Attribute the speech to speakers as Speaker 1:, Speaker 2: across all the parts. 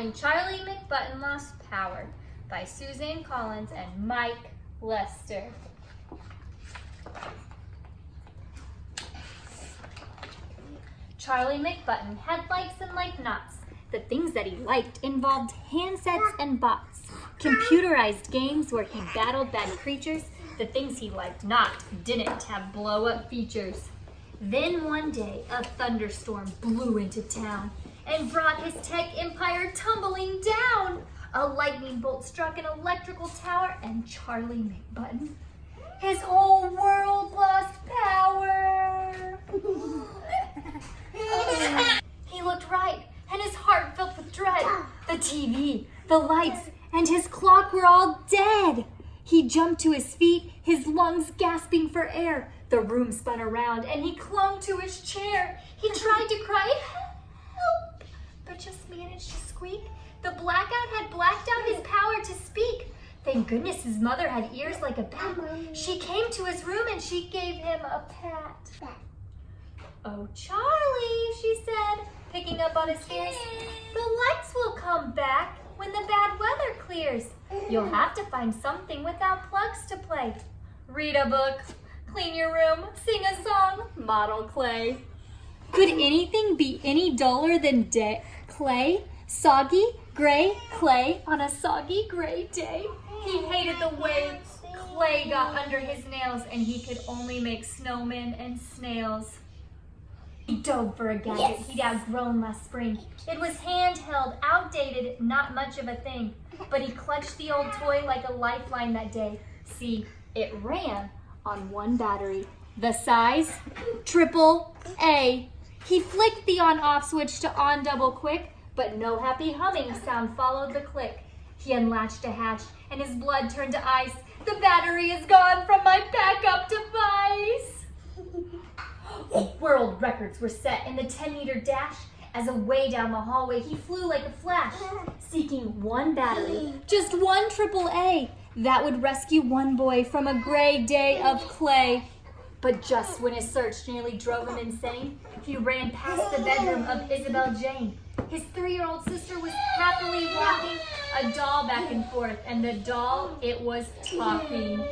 Speaker 1: When Charlie McButton Lost Power by Suzanne Collins and Mike Lester. Charlie McButton had likes and like-nots. The things that he liked involved handsets and bots, computerized games where he battled bad creatures. The things he liked not didn't have blow-up features. Then one day, a thunderstorm blew into town and brought his tech empire tumbling down. A lightning bolt struck an electrical tower and Charlie McButton, his whole world lost power. He looked right and his heart filled with dread. The TV, the lights, and his clock were all dead. He jumped to his feet, his lungs gasping for air. The room spun around and he clung to his chair. He tried to cry, help, but just managed to squeak. The blackout had blacked out his power to speak. Thank goodness his mother had ears like a bat. She came to his room and she gave him a pat. Oh, Charlie, she said, picking up on his fears. The lights will come back when the bad weather clears. You'll have to find something without plugs to play. Read a book, clean your room, sing a song, model clay. Could anything be any duller than clay? Soggy, gray clay on a soggy, gray day. He hated the way clay got under his nails and he could only make snowmen and snails. He dove for a gadget he'd outgrown last spring. It was handheld, outdated, not much of a thing. But he clutched the old toy like a lifeline that day. See, it ran on one battery. The size, AAA. He flicked the on-off switch to on double quick, but no happy humming sound followed the click. He unlatched a hatch and his blood turned to ice. The battery is gone from my backup device. World records were set in the 10-meter dash. As away down the hallway, he flew like a flash, seeking one battery, just one AAA, that would rescue one boy from a gray day of clay. But just when his search nearly drove him insane, he ran past the bedroom of Isabel Jane. His 3-year-old sister was happily rocking a doll back and forth, and the doll, it was talking.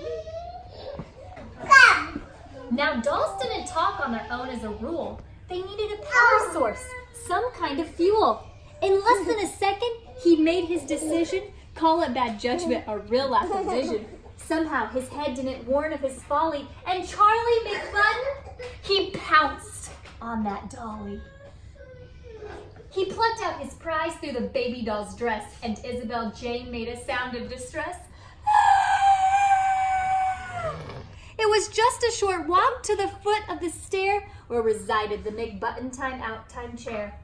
Speaker 1: Now, dolls didn't talk on their own as a rule. They needed a power source, some kind of fuel. In less than a second, he made his decision. Call it bad judgment, a real lack of vision. Somehow, his head didn't warn of his folly, and Charlie McButton, he pounced on that dolly. He plucked out his prize through the baby doll's dress, and Isabel Jane made a sound of distress. It was just a short walk to the foot of the stair where resided the McButton time chair.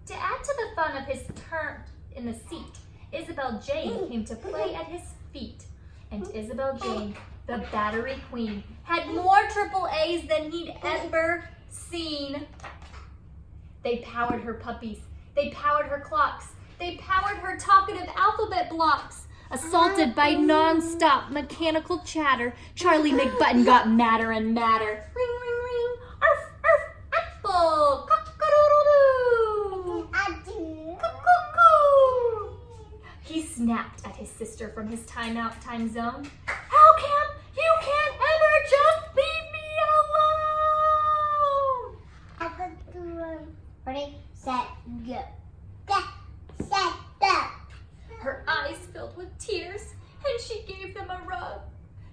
Speaker 1: To add to the fun of his turn in the seat, Isabel Jane came to play at his feet. And Isabel Jane, the battery queen, had more AAAs than he'd ever seen. They powered her puppies. They powered her clocks. They powered her talkative alphabet blocks. Assaulted by non-stop mechanical chatter, Charlie McButton got madder and madder. Ring, ring, ring. Arf, arf, apple. Cock-a-doodle-doo. Cuckoo. He snapped at his sister from his timeout time zone. How come you can't ever just leave me alone?
Speaker 2: Ready, set, go. Get, set, go.
Speaker 1: Her eyes filled with tears, and she gave them a rub.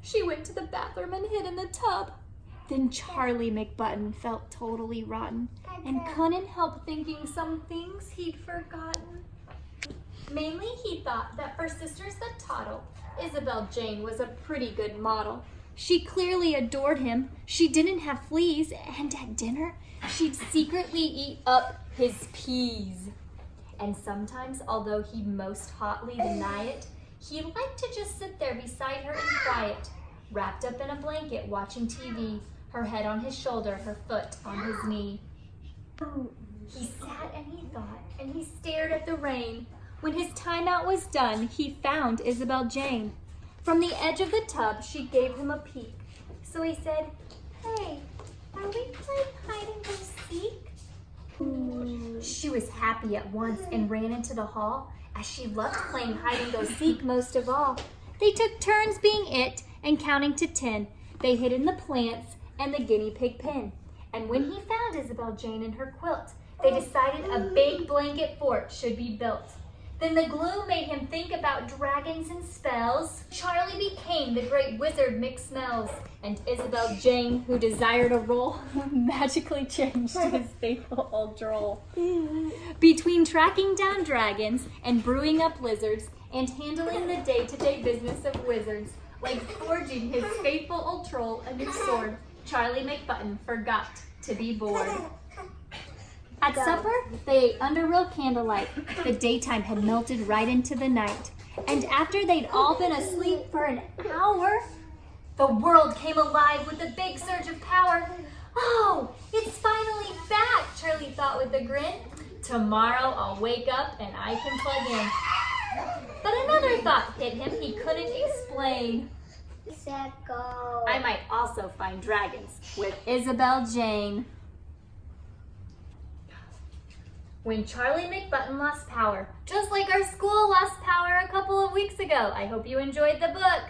Speaker 1: She went to the bathroom and hid in the tub. Then Charlie McButton felt totally rotten and couldn't help thinking some things he'd forgotten. Mainly he thought that for sisters that toddle, Isabel Jane was a pretty good model. She clearly adored him. She didn't have fleas, and at dinner, she'd secretly eat up his peas. And sometimes, although he'd most hotly deny it, he liked to just sit there beside her in quiet, wrapped up in a blanket, watching TV, her head on his shoulder, her foot on his knee. He sat and he thought, and he stared at the rain. When his timeout was done, he found Isabel Jane. From the edge of the tub, she gave him a peek. So he said, "Hey, are we playing hide and go seek?" She was happy at once and ran into the hall. as she loved playing hide-and-go-seek most of all. They took turns being it and counting to 10. They hid in the plants and the guinea pig pen. And when he found Isabel Jane in her quilt, they decided a big blanket fort should be built. Then the gloom made him think about dragons and spells. Charlie became the great wizard McSmells, and Isabel Jane, who desired a role, magically changed to his faithful old droll. Between tracking down dragons and brewing up lizards and handling the day-to-day business of wizards, like forging his faithful old troll a new sword, Charlie McButton forgot to be bored. At supper, they ate under real candlelight. The daytime had melted right into the night. And after they'd all been asleep for an hour, the world came alive with a big surge of power. Oh, it's finally back, Charlie thought with a grin. Tomorrow I'll wake up and I can plug in. But another thought hit him he couldn't explain. I might also find dragons with Isabel Jane. When Charlie McButton lost power, just like our school lost power a couple of weeks ago. I hope you enjoyed the book.